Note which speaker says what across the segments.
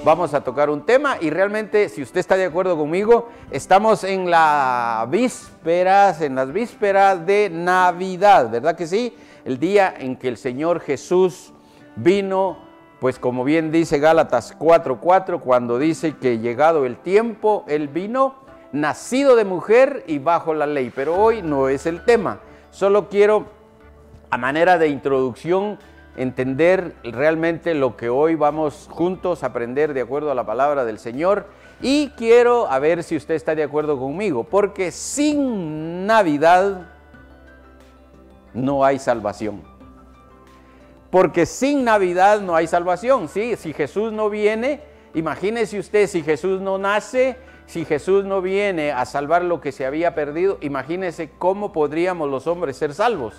Speaker 1: vamos a tocar un tema y realmente, si usted está de acuerdo conmigo, estamos en las vísperas de Navidad, ¿verdad que sí? El día en que el Señor Jesús vino, pues como bien dice Gálatas 4:4, cuando dice que llegado el tiempo, Él vino, nacido de mujer y bajo la ley. Pero hoy no es el tema, solo quiero, a manera de introducción, entender realmente lo que hoy vamos juntos a aprender de acuerdo a la palabra del Señor. Y quiero a ver si usted está de acuerdo conmigo, porque sin Navidad no hay salvación. Porque sin Navidad no hay salvación, ¿sí? Si Jesús no viene, imagínese usted, si Jesús no nace, si Jesús no viene a salvar lo que se había perdido, imagínese cómo podríamos los hombres ser salvos.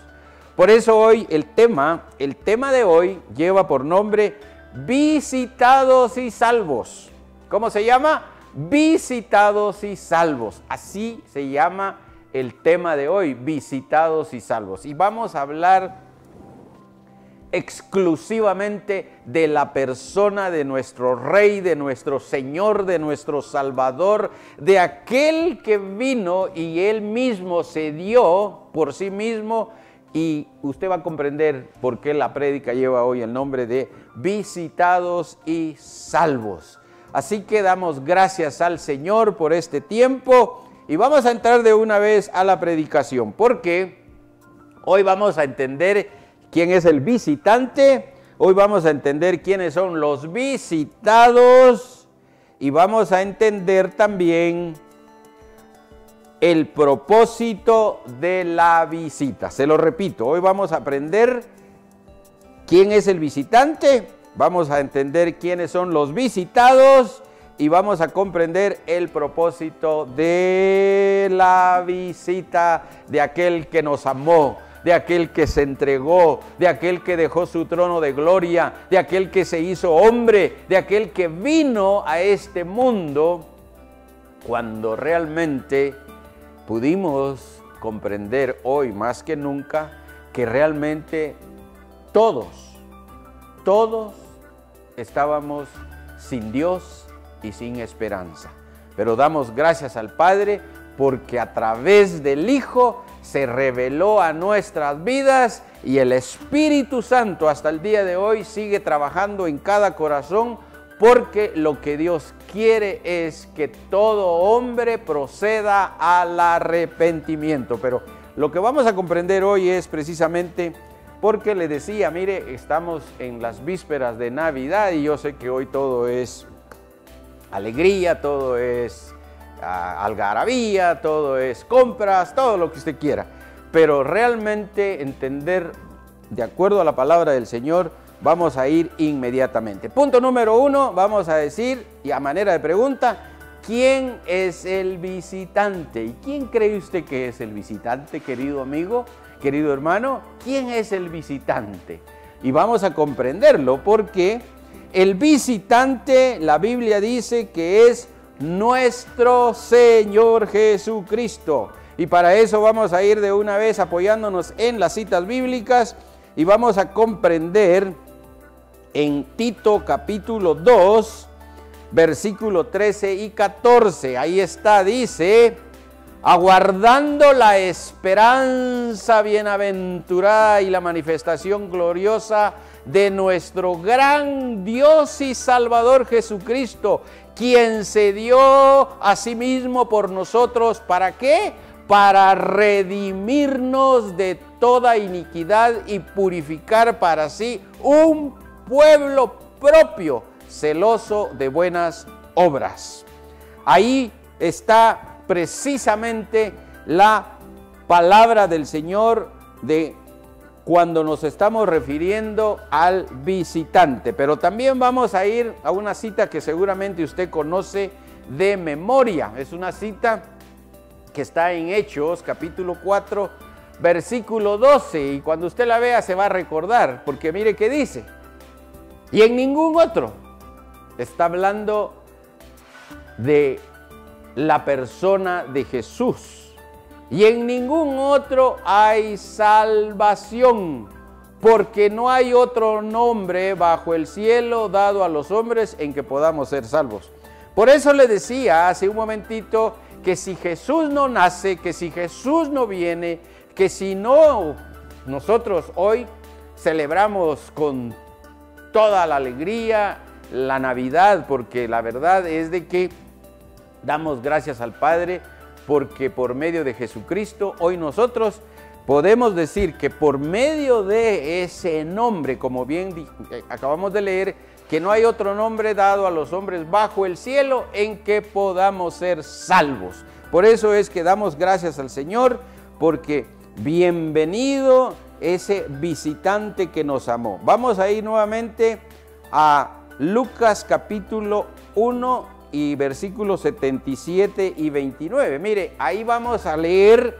Speaker 1: Por eso hoy el tema de hoy lleva por nombre Visitados y Salvos. ¿Cómo se llama? Visitados y Salvos. Así se llama el tema de hoy, Visitados y Salvos. Y vamos a hablar exclusivamente de la persona de nuestro Rey, de nuestro Señor, de nuestro Salvador, de aquel que vino y Él mismo se dio por sí mismo. Y usted va a comprender por qué la prédica lleva hoy el nombre de Visitados y Salvos. Así que damos gracias al Señor por este tiempo y vamos a entrar de una vez a la predicación, porque hoy vamos a entender quién es el visitante, hoy vamos a entender quiénes son los visitados y vamos a entender también el propósito de la visita. Se lo repito, hoy vamos a aprender quién es el visitante, vamos a entender quiénes son los visitados y vamos a comprender el propósito de la visita de aquel que nos amó, de aquel que se entregó, de aquel que dejó su trono de gloria, de aquel que se hizo hombre, de aquel que vino a este mundo cuando realmente pudimos comprender hoy más que nunca que realmente todos estábamos sin Dios y sin esperanza. Pero damos gracias al Padre porque a través del Hijo se reveló a nuestras vidas y el Espíritu Santo hasta el día de hoy sigue trabajando en cada corazón, porque lo que Dios quiere es que todo hombre proceda al arrepentimiento. Pero lo que vamos a comprender hoy es precisamente porque le decía, mire, estamos en las vísperas de Navidad y yo sé que hoy todo es alegría, todo es algarabía, todo es compras, todo lo que usted quiera. Pero realmente entender de acuerdo a la palabra del Señor, vamos a ir inmediatamente. Punto número 1, vamos a decir, y a manera de pregunta, ¿quién es el visitante? ¿Y quién cree usted que es el visitante, querido amigo, querido hermano? ¿Quién es el visitante? Y vamos a comprenderlo porque el visitante, la Biblia dice que es nuestro Señor Jesucristo. Y para eso vamos a ir de una vez apoyándonos en las citas bíblicas y vamos a comprender en Tito capítulo 2, versículo 13 y 14. Ahí está, dice: aguardando la esperanza bienaventurada y la manifestación gloriosa de nuestro gran Dios y Salvador Jesucristo, quien se dio a sí mismo por nosotros. ¿Para qué? Para redimirnos de toda iniquidad y purificar para sí un pueblo propio, celoso de buenas obras. Ahí está precisamente la palabra del Señor de cuando nos estamos refiriendo al visitante. Pero también vamos a ir a una cita que seguramente usted conoce de memoria. Es una cita que está en Hechos capítulo 4, versículo 12. Y cuando usted la vea se va a recordar, porque mire qué dice: y en ningún otro. Está hablando de la persona de Jesús. Y en ningún otro hay salvación, porque no hay otro nombre bajo el cielo dado a los hombres en que podamos ser salvos. Por eso le decía hace un momentito que si Jesús no nace, que si Jesús no viene, que si no, nosotros hoy celebramos con toda la alegría la Navidad, porque la verdad es de que damos gracias al Padre, porque por medio de Jesucristo hoy nosotros podemos decir que por medio de ese nombre, como bien acabamos de leer, que no hay otro nombre dado a los hombres bajo el cielo en que podamos ser salvos. Por eso es que damos gracias al Señor, porque bienvenido ese visitante que nos amó. Vamos a ir nuevamente a Lucas capítulo 1 y versículos 77 y 29. Mire, ahí vamos a leer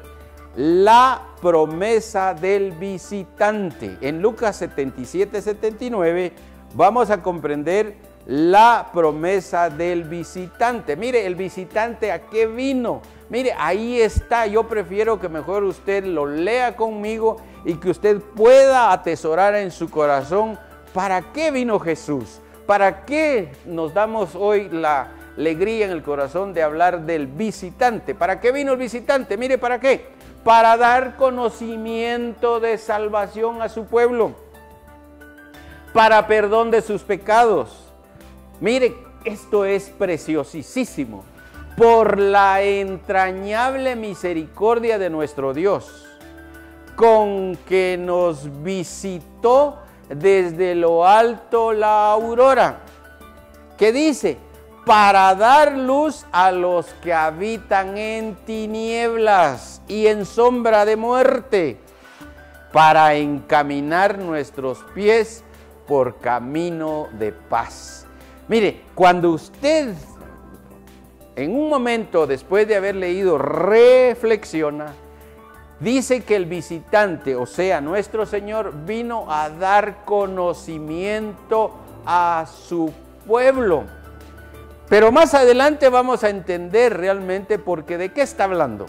Speaker 1: la promesa del visitante. En Lucas 77, 79 vamos a comprender la promesa del visitante. Mire, el visitante, ¿a qué vino? Mire, ahí está. Yo prefiero que mejor usted lo lea conmigo y que usted pueda atesorar en su corazón para qué vino Jesús. ¿Para qué nos damos hoy la alegría en el corazón de hablar del visitante? ¿Para qué vino el visitante? Mire, ¿para qué? Para dar conocimiento de salvación a su pueblo, para perdón de sus pecados. Mire, esto es preciosísimo. Por la entrañable misericordia de nuestro Dios, con que nos visitó desde lo alto la aurora, que dice, para dar luz a los que habitan en tinieblas y en sombra de muerte, para encaminar nuestros pies por camino de paz. Mire, cuando usted en un momento después de haber leído reflexiona, dice que el visitante, o sea, nuestro Señor, vino a dar conocimiento a su pueblo. Pero más adelante vamos a entender realmente porque ¿de qué está hablando?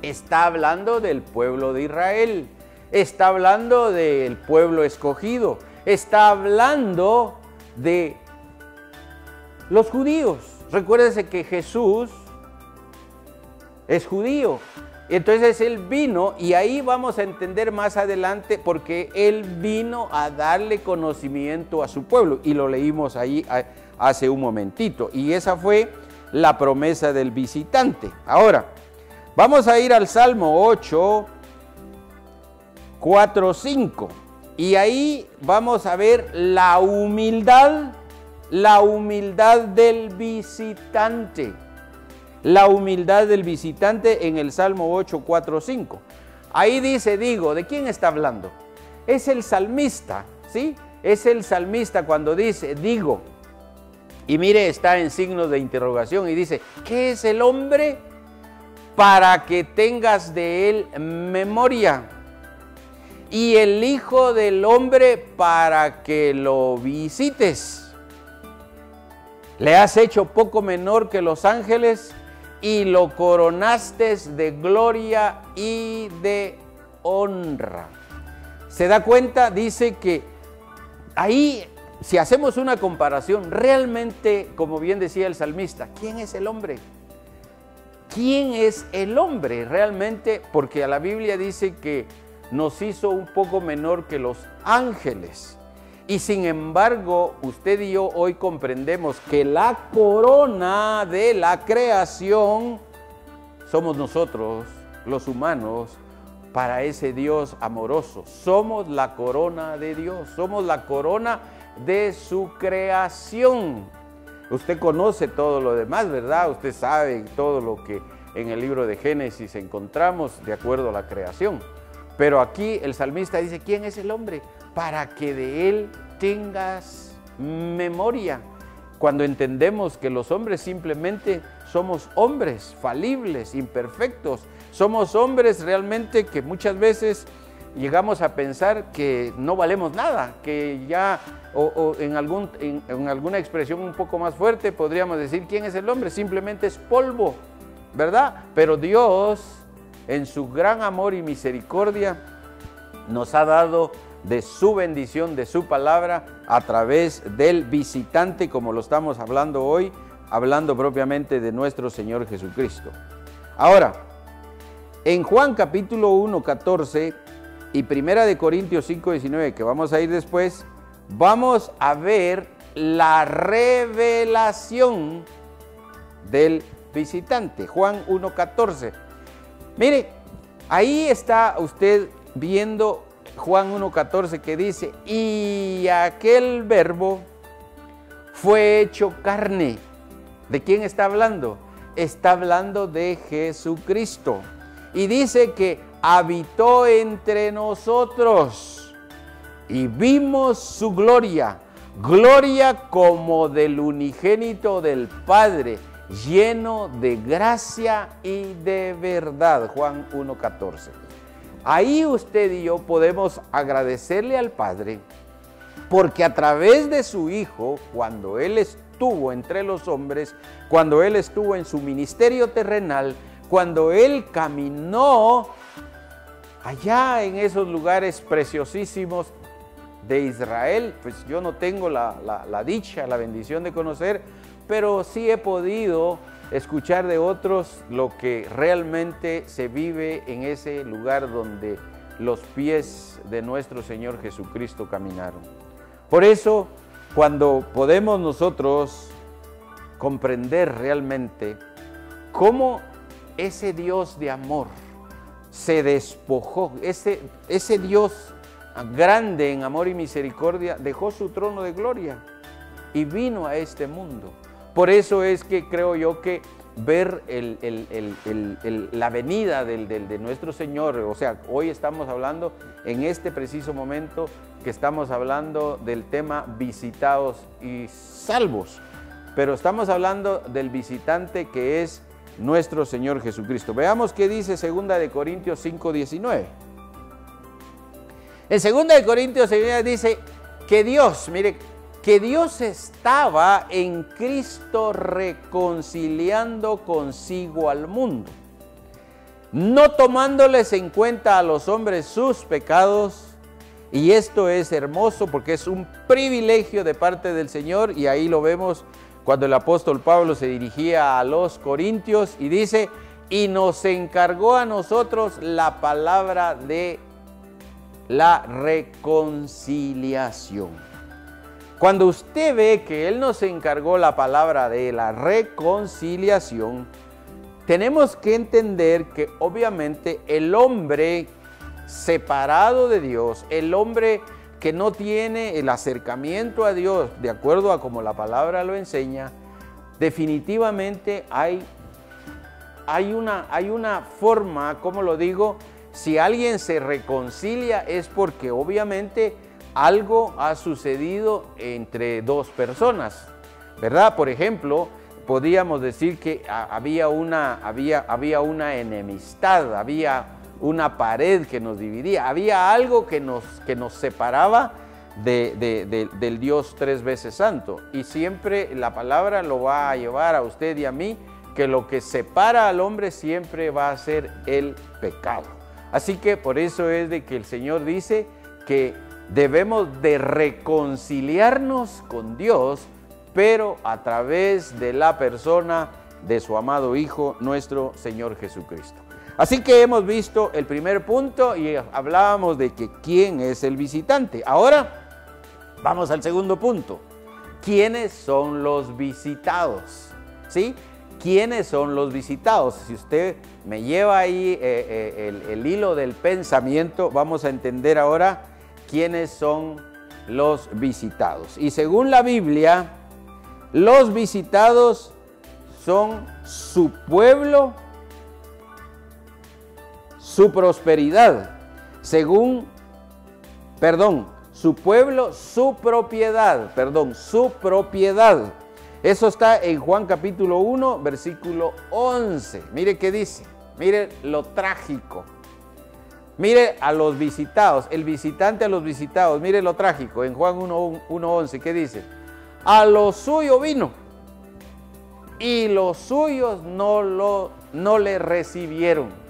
Speaker 1: Está hablando del pueblo de Israel, está hablando del pueblo escogido, está hablando de los judíos. Recuérdense que Jesús es judío. Entonces Él vino, y ahí vamos a entender más adelante, porque Él vino a darle conocimiento a su pueblo. Y lo leímos ahí hace un momentito. Y esa fue la promesa del visitante. Ahora, vamos a ir al Salmo 8, 4, 5. Y ahí vamos a ver la humildad del visitante. La humildad del visitante en el Salmo 8, 4, 5. Ahí dice, digo, ¿de quién está hablando? Es el salmista, ¿sí? Es el salmista cuando dice, digo. Y mire, está en signos de interrogación y dice, ¿qué es el hombre para que tengas de él memoria? Y el Hijo del Hombre para que lo visites. Le has hecho poco menor que los ángeles y lo coronaste de gloria y de honra. ¿Se da cuenta? Dice que ahí, si hacemos una comparación, realmente, como bien decía el salmista, ¿quién es el hombre? ¿Quién es el hombre realmente? Porque a la Biblia dice que nos hizo un poco menor que los ángeles. Y sin embargo, usted y yo hoy comprendemos que la corona de la creación somos nosotros, los humanos, para ese Dios amoroso. Somos la corona de Dios, somos la corona de su creación. Usted conoce todo lo demás, ¿verdad? Usted sabe todo lo que en el libro de Génesis encontramos de acuerdo a la creación. Pero aquí el salmista dice, ¿quién es el hombre? Para que de él tengas memoria. Cuando entendemos que los hombres simplemente somos hombres falibles, imperfectos, somos hombres realmente que muchas veces llegamos a pensar que no valemos nada, que ya, en alguna expresión un poco más fuerte podríamos decir, ¿quién es el hombre? Simplemente es polvo, ¿verdad? Pero Dios, en su gran amor y misericordia, nos ha dado de su bendición, de su palabra, a través del visitante, como lo estamos hablando hoy, hablando propiamente de nuestro Señor Jesucristo. Ahora, en Juan capítulo 1, 14 y Primera de Corintios 5, 19, que vamos a ir después, vamos a ver la revelación del visitante. Juan 1, 14. Mire, ahí está usted viendo Juan 1, 14, que dice, y aquel verbo fue hecho carne. ¿De quién está hablando? Está hablando de Jesucristo. Y dice que habitó entre nosotros y vimos su gloria, gloria como del unigénito del Padre, lleno de gracia y de verdad. Juan 1:14. Ahí usted y yo podemos agradecerle al Padre porque a través de su Hijo, cuando Él estuvo entre los hombres, cuando Él estuvo en su ministerio terrenal, cuando Él caminó allá en esos lugares preciosísimos de Israel, pues yo no tengo la dicha, la bendición de conocer, pero sí he podido escuchar de otros lo que realmente se vive en ese lugar donde los pies de nuestro Señor Jesucristo caminaron. Por eso, cuando podemos nosotros comprender realmente cómo ese Dios de amor se despojó, ese Dios grande en amor y misericordia, dejó su trono de gloria y vino a este mundo. Por eso es que creo yo que ver la venida de nuestro Señor, o sea, hoy estamos hablando en este preciso momento que estamos hablando del tema visitados y salvos, pero estamos hablando del visitante que es nuestro Señor Jesucristo. Veamos qué dice 2 de Corintios 5, 19. En 2 de Corintios 5 dice que Dios, mire, que Dios estaba en Cristo reconciliando consigo al mundo, no tomándoles en cuenta a los hombres sus pecados. Y esto es hermoso porque es un privilegio de parte del Señor, y ahí lo vemos cuando el apóstol Pablo se dirigía a los corintios y dice, y nos encargó a nosotros la palabra de la reconciliación. Cuando usted ve que Él nos encargó la palabra de la reconciliación, tenemos que entender que obviamente el hombre separado de Dios, el hombre que no tiene el acercamiento a Dios de acuerdo a como la palabra lo enseña, definitivamente hay una forma, como lo digo, si alguien se reconcilia es porque obviamente algo ha sucedido entre dos personas, ¿verdad? Por ejemplo, podríamos decir que había una enemistad, había una pared que nos dividía, había algo que nos separaba del Dios tres veces santo. Y siempre la palabra lo va a llevar a usted y a mí, que lo que separa al hombre siempre va a ser el pecado. Así que por eso es de que el Señor dice que debemos de reconciliarnos con Dios, pero a través de la persona de su amado Hijo, nuestro Señor Jesucristo. Así que hemos visto el primer punto y hablábamos de que quién es el visitante. Ahora vamos al segundo punto. ¿Quiénes son los visitados? ¿Sí? ¿Quiénes son los visitados? Si usted me lleva ahí el hilo del pensamiento, vamos a entender ahora quiénes son los visitados. Y según la Biblia, los visitados son su pueblo, su prosperidad, su pueblo, su propiedad, su propiedad. Eso está en Juan capítulo 1, versículo 11. Mire qué dice, mire lo trágico. Mire a los visitados, el visitante a los visitados, mire lo trágico. En Juan 1:11, ¿qué dice? A lo suyo vino y los suyos no le recibieron.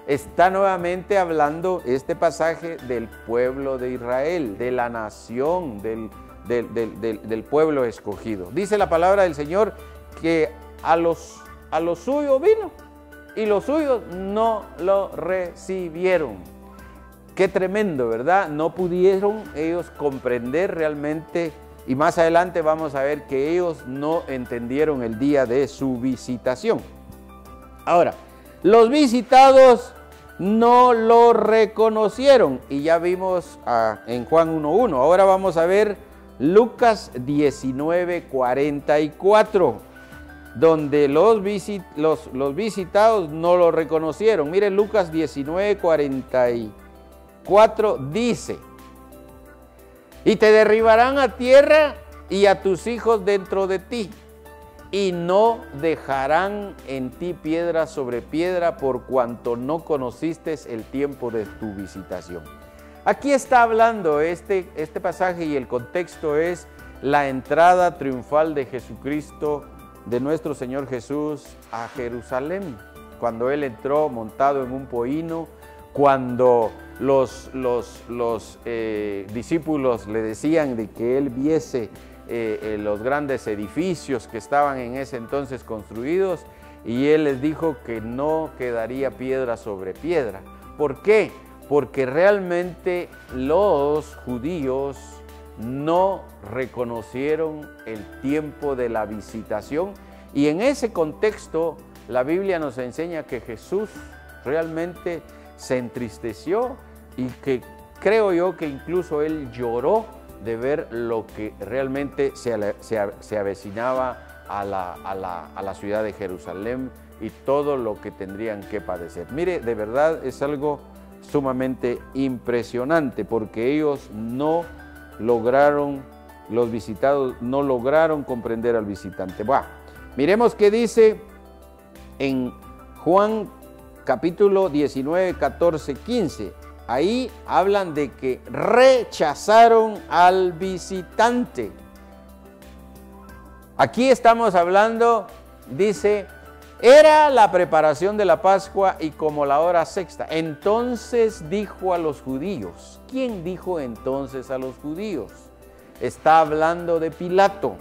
Speaker 1: está nuevamente hablando este pasaje del pueblo de Israel, de la nación, del pueblo escogido. Dice la palabra del Señor que a los suyos vino y los suyos no lo recibieron. Qué tremendo, ¿verdad? No pudieron ellos comprender realmente, y más adelante vamos a ver que ellos no entendieron el día de su visitación. Ahora, los visitados no lo reconocieron y ya vimos en Juan 1:1. Ahora vamos a ver Lucas 19:44, donde los visitados no lo reconocieron. Miren, Lucas 19:44 dice: y te derribarán a tierra y a tus hijos dentro de ti, y no dejarán en ti piedra sobre piedra, por cuanto no conociste el tiempo de tu visitación. Aquí está hablando este pasaje, y el contexto es la entrada triunfal de Jesucristo, de nuestro Señor Jesús, a Jerusalén. Cuando Él entró montado en un pollino, cuando los discípulos le decían de que Él viese los grandes edificios que estaban en ese entonces construidos, y Él les dijo que no quedaría piedra sobre piedra. ¿Por qué? Porque realmente los judíos no reconocieron el tiempo de la visitación, y en ese contexto la Biblia nos enseña que Jesús realmente se entristeció, y que creo yo que incluso Él lloró de ver lo que realmente se avecinaba a la ciudad de Jerusalén y todo lo que tendrían que padecer. Mire, de verdad es algo sumamente impresionante, porque ellos no lograron, los visitados no lograron comprender al visitante. Bueno, miremos qué dice en Juan capítulo 19, 14, 15. Ahí hablan de que rechazaron al visitante. Aquí estamos hablando, dice, era la preparación de la Pascua y como la hora sexta. Entonces dijo a los judíos. ¿Quién dijo entonces a los judíos? Está hablando de Pilato.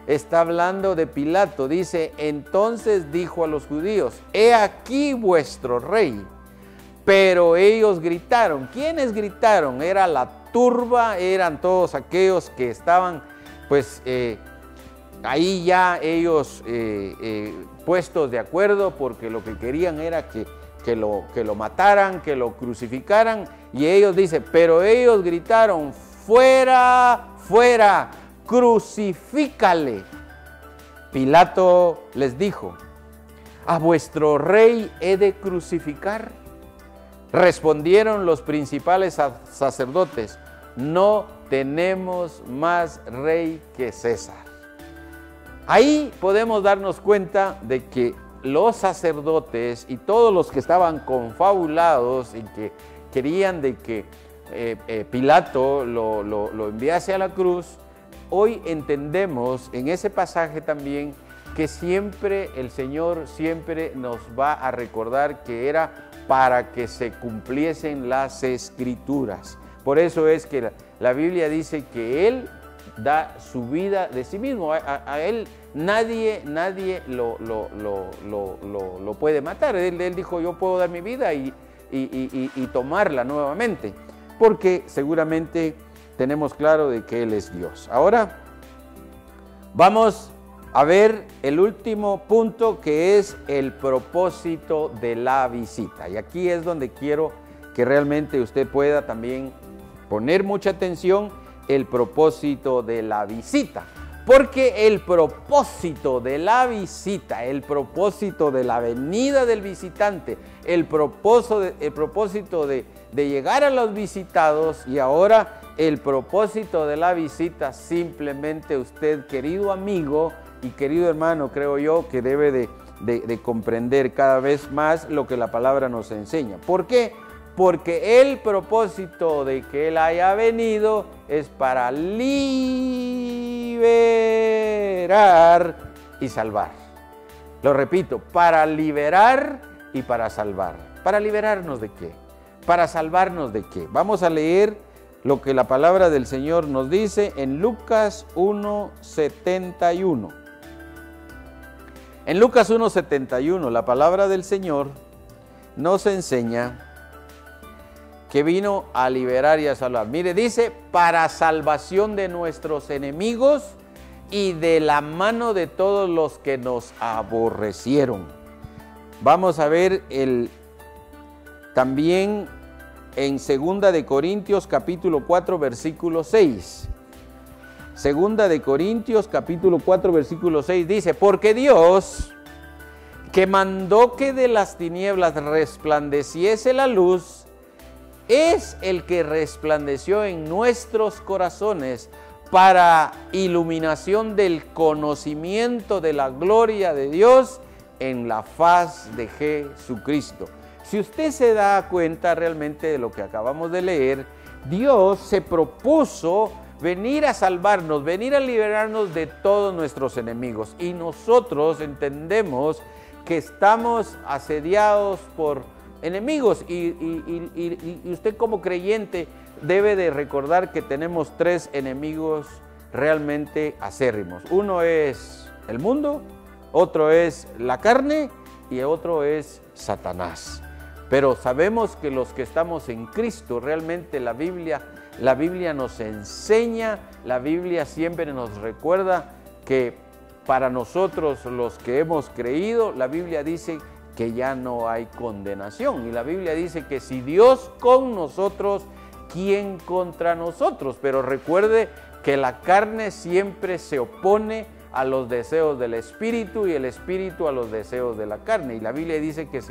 Speaker 1: Está hablando de Pilato. Dice, entonces dijo a los judíos: he aquí vuestro rey. Pero ellos gritaron. ¿Quiénes gritaron? Era la turba, eran todos aquellos que estaban, pues, ahí ya ellos puestos de acuerdo, porque lo que querían era que lo mataran, que lo crucificaran. Y ellos dicen, pero ellos gritaron: fuera, fuera, crucifícale. Pilato les dijo: ¿a vuestro rey he de crucificar? Respondieron los principales sacerdotes: no tenemos más rey que César. Ahí podemos darnos cuenta de que los sacerdotes y todos los que estaban confabulados y que querían de que Pilato lo enviase a la cruz, hoy entendemos en ese pasaje también que siempre el Señor siempre nos va a recordar que era para que se cumpliesen las Escrituras. Por eso es que la Biblia dice que Él da su vida de sí mismo. A Él nadie lo puede matar. Él dijo: yo puedo dar mi vida y tomarla nuevamente, porque seguramente tenemos claro de que Él es Dios. Ahora vamos a ver el último punto, que es el propósito de la visita. Y aquí es donde quiero que realmente usted pueda también poner mucha atención: el propósito de la visita. Porque el propósito de la visita, el propósito de la venida del visitante, el propósito de llegar a los visitados, y ahora el propósito de la visita, simplemente usted, querido amigo y querido hermano, creo yo que debe de comprender cada vez más lo que la palabra nos enseña. ¿Por qué? Porque el propósito de que Él haya venido es para liberar y salvar. Lo repito, para liberar y para salvar. ¿Para liberarnos de qué? ¿Para salvarnos de qué? Vamos a leer lo que la palabra del Señor nos dice en Lucas 1:71. En Lucas 1:71 la palabra del Señor nos enseña que vino a liberar y a salvar. Mire, dice, para salvación de nuestros enemigos y de la mano de todos los que nos aborrecieron. Vamos a ver también en 2 de Corintios capítulo 4 versículo 6. 2 de Corintios capítulo 4 versículo 6 dice, porque Dios, que mandó que de las tinieblas resplandeciese la luz, es el que resplandeció en nuestros corazones para iluminación del conocimiento de la gloria de Dios en la faz de Jesucristo. Si usted se da cuenta realmente de lo que acabamos de leer, Dios se propuso venir a salvarnos, venir a liberarnos de todos nuestros enemigos. Y nosotros entendemos que estamos asediados por enemigos y usted como creyente debe de recordar que tenemos tres enemigos realmente acérrimos. Uno es el mundo, otro es la carne y otro es Satanás. Pero sabemos que los que estamos en Cristo, realmente la Biblia nos enseña, la Biblia siempre nos recuerda que para nosotros los que hemos creído, la Biblia dice que ya no hay condenación. Y la Biblia dice que si Dios con nosotros, ¿quién contra nosotros? Pero recuerde que la carne siempre se opone a los deseos del Espíritu y el Espíritu a los deseos de la carne. Y la Biblia dice que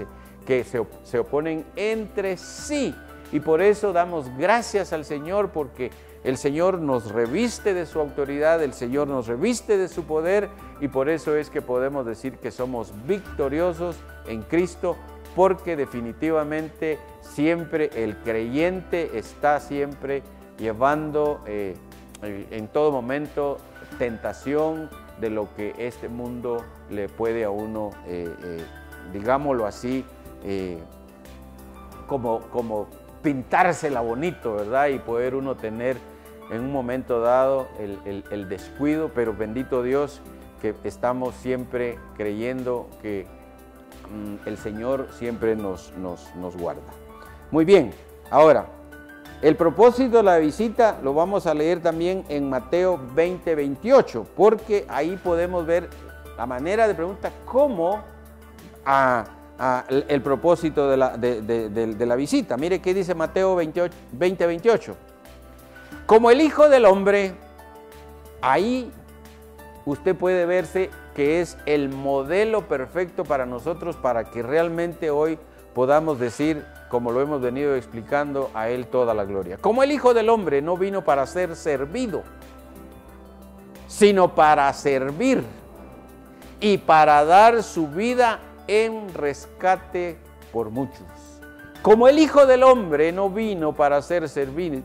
Speaker 1: se oponen entre sí. Y por eso damos gracias al Señor, porque el Señor nos reviste de su autoridad, el Señor nos reviste de su poder, y por eso es que podemos decir que somos victoriosos en Cristo, porque definitivamente siempre el creyente está siempre llevando en todo momento tentación de lo que este mundo le puede a uno, digámoslo así, como pintársela bonito, ¿verdad? Y poder uno tener en un momento dado el descuido, pero bendito Dios que estamos siempre creyendo que el Señor siempre nos guarda. Muy bien, ahora, el propósito de la visita lo vamos a leer también en Mateo 20:28, porque ahí podemos ver la manera de pregunta cómo el propósito de la visita. Mire qué dice Mateo 20:28. Como el Hijo del Hombre, ahí usted puede verse que es el modelo perfecto para nosotros, para que realmente hoy podamos decir, como lo hemos venido explicando, a Él toda la gloria. Como el Hijo del Hombre no vino para ser servido, sino para servir y para dar su vida en rescate por muchos. Como el Hijo del Hombre no vino para ser servido,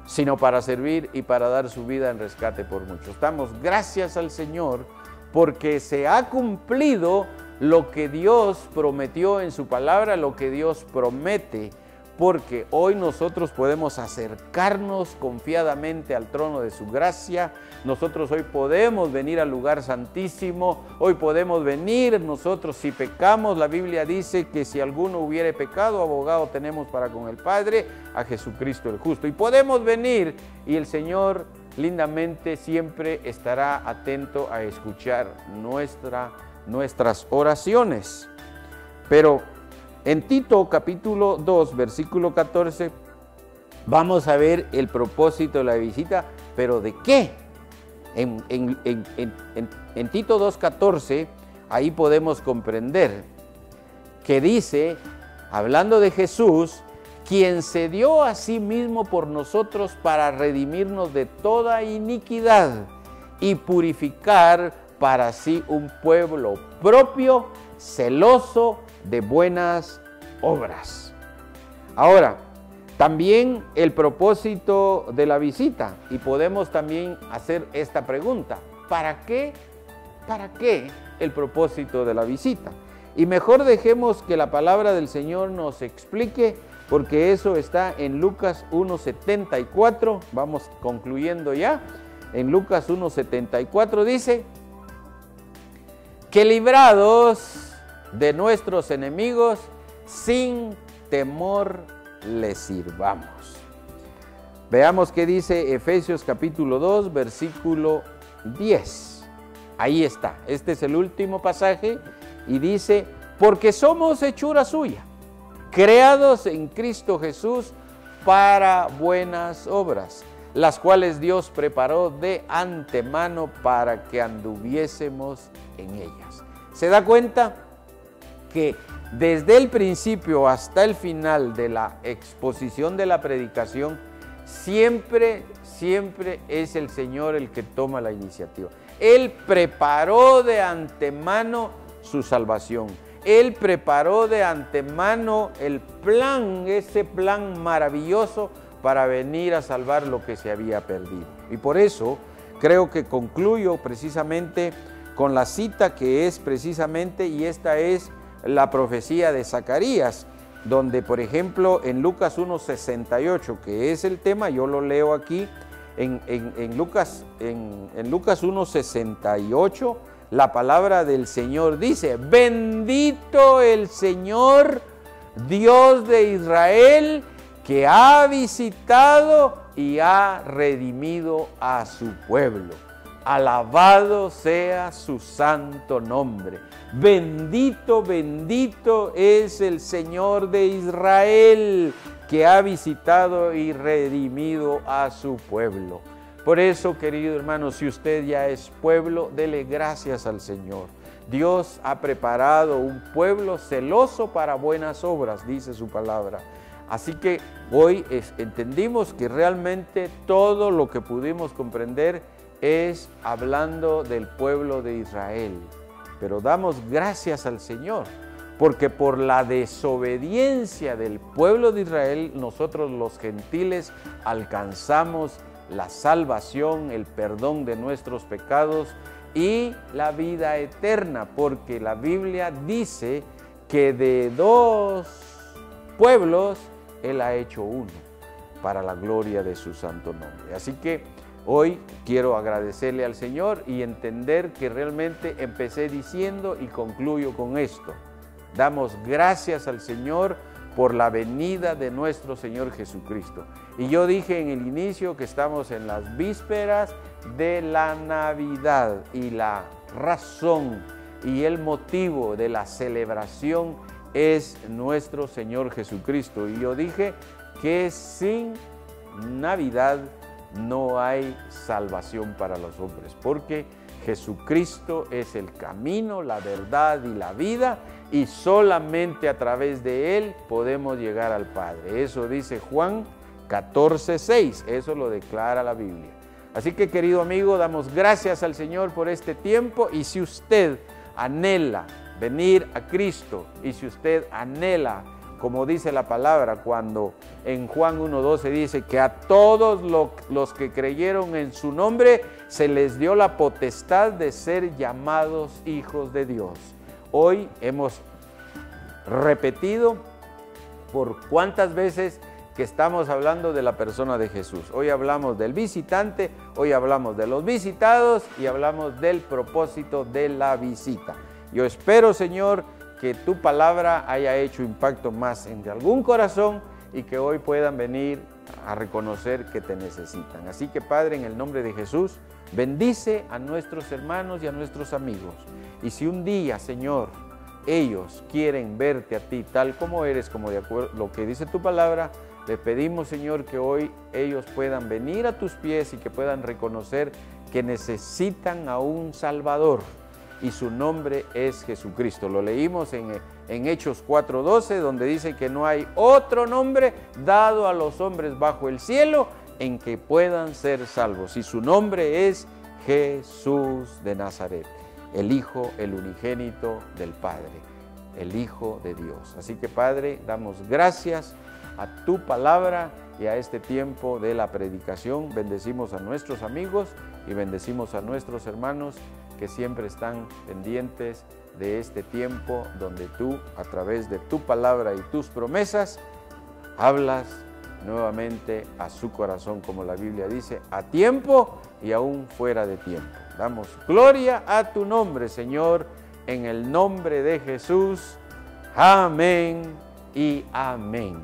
Speaker 1: sino para servir y para dar su vida en rescate por muchos. Damos gracias al Señor porque se ha cumplido lo que Dios prometió en su palabra, lo que Dios promete, porque hoy nosotros podemos acercarnos confiadamente al trono de su gracia. Nosotros hoy podemos venir al lugar santísimo, hoy podemos venir nosotros si pecamos. La Biblia dice que si alguno hubiere pecado, abogado tenemos para con el Padre, a Jesucristo el justo. Y podemos venir y el Señor lindamente siempre estará atento a escuchar nuestras oraciones. Pero en Tito capítulo 2 versículo 14 vamos a ver el propósito de la visita, pero ¿de qué? En Tito 2:14 ahí podemos comprender que dice, hablando de Jesús, quien se dio a sí mismo por nosotros para redimirnos de toda iniquidad y purificar para sí un pueblo propio, celoso de buenas obras. Ahora, también el propósito de la visita, y podemos también hacer esta pregunta, ¿para qué el propósito de la visita? Y mejor dejemos que la palabra del Señor nos explique, porque eso está en Lucas 1:74. Vamos concluyendo ya. En Lucas 1:74 dice que librados de nuestros enemigos, sin temor les sirvamos. Veamos qué dice Efesios capítulo 2, versículo 10. Ahí está, este es el último pasaje y dice, porque somos hechura suya, creados en Cristo Jesús para buenas obras, las cuales Dios preparó de antemano para que anduviésemos en ellas. ¿Se da cuenta que desde el principio hasta el final de la exposición de la predicación, siempre es el Señor el que toma la iniciativa? Él preparó de antemano su salvación. Él preparó de antemano el plan, ese plan maravilloso para venir a salvar lo que se había perdido. Y por eso creo que concluyo precisamente con la cita que es precisamente, y esta es la profecía de Zacarías, donde por ejemplo en Lucas 1:68, que es el tema, yo lo leo aquí, en Lucas 1:68, la palabra del Señor dice, bendito el Señor, Dios de Israel, que ha visitado y ha redimido a su pueblo. Alabado sea su santo nombre. Bendito, bendito es el Señor de Israel, que ha visitado y redimido a su pueblo. Por eso, querido hermano, si usted ya es pueblo, dele gracias al Señor. Dios ha preparado un pueblo celoso para buenas obras, dice su palabra. Así que hoy entendimos que realmente todo lo que pudimos comprender es hablando del pueblo de Israel. Pero damos gracias al Señor, porque por la desobediencia del pueblo de Israel, nosotros los gentiles alcanzamos la salvación, el perdón de nuestros pecados y la vida eterna, porque la Biblia dice que de dos pueblos Él ha hecho uno, para la gloria de su santo nombre. Así que hoy quiero agradecerle al Señor y entender que realmente empecé diciendo y concluyo con esto. Damos gracias al Señor por la venida de nuestro Señor Jesucristo. Y yo dije en el inicio que estamos en las vísperas de la Navidad, y la razón y el motivo de la celebración es nuestro Señor Jesucristo. Y yo dije que sin Navidad no hay salvación para los hombres, porque Jesucristo es el camino, la verdad y la vida, y solamente a través de Él podemos llegar al Padre. Eso dice Juan 14:6, eso lo declara la Biblia. Así que, querido amigo, damos gracias al Señor por este tiempo, y si usted anhela venir a Cristo, y si usted anhela, como dice la palabra, cuando en Juan 1:12 dice que a todos los que creyeron en su nombre se les dio la potestad de ser llamados hijos de Dios. Hoy hemos repetido por cuántas veces que estamos hablando de la persona de Jesús. Hoy hablamos del visitante, hoy hablamos de los visitados y hablamos del propósito de la visita. Yo espero, Señor, que tu palabra haya hecho impacto más en algún corazón y que hoy puedan venir a reconocer que te necesitan. Así que, Padre, en el nombre de Jesús, bendice a nuestros hermanos y a nuestros amigos. Y si un día, Señor, ellos quieren verte a ti tal como eres, como de acuerdo a lo que dice tu palabra, le pedimos, Señor, que hoy ellos puedan venir a tus pies y que puedan reconocer que necesitan a un Salvador, y su nombre es Jesucristo. Lo leímos en Hechos 4:12, donde dice que no hay otro nombre dado a los hombres bajo el cielo en que puedan ser salvos, y su nombre es Jesús de Nazaret, el Hijo, el unigénito del Padre, el Hijo de Dios. Así que, Padre, damos gracias a tu palabra y a este tiempo de la predicación. Bendecimos a nuestros amigos y bendecimos a nuestros hermanos que siempre están pendientes de este tiempo donde tú, a través de tu palabra y tus promesas, hablas nuevamente a su corazón, como la Biblia dice, a tiempo y aún fuera de tiempo. Damos gloria a tu nombre, Señor, en el nombre de Jesús. Amén y amén.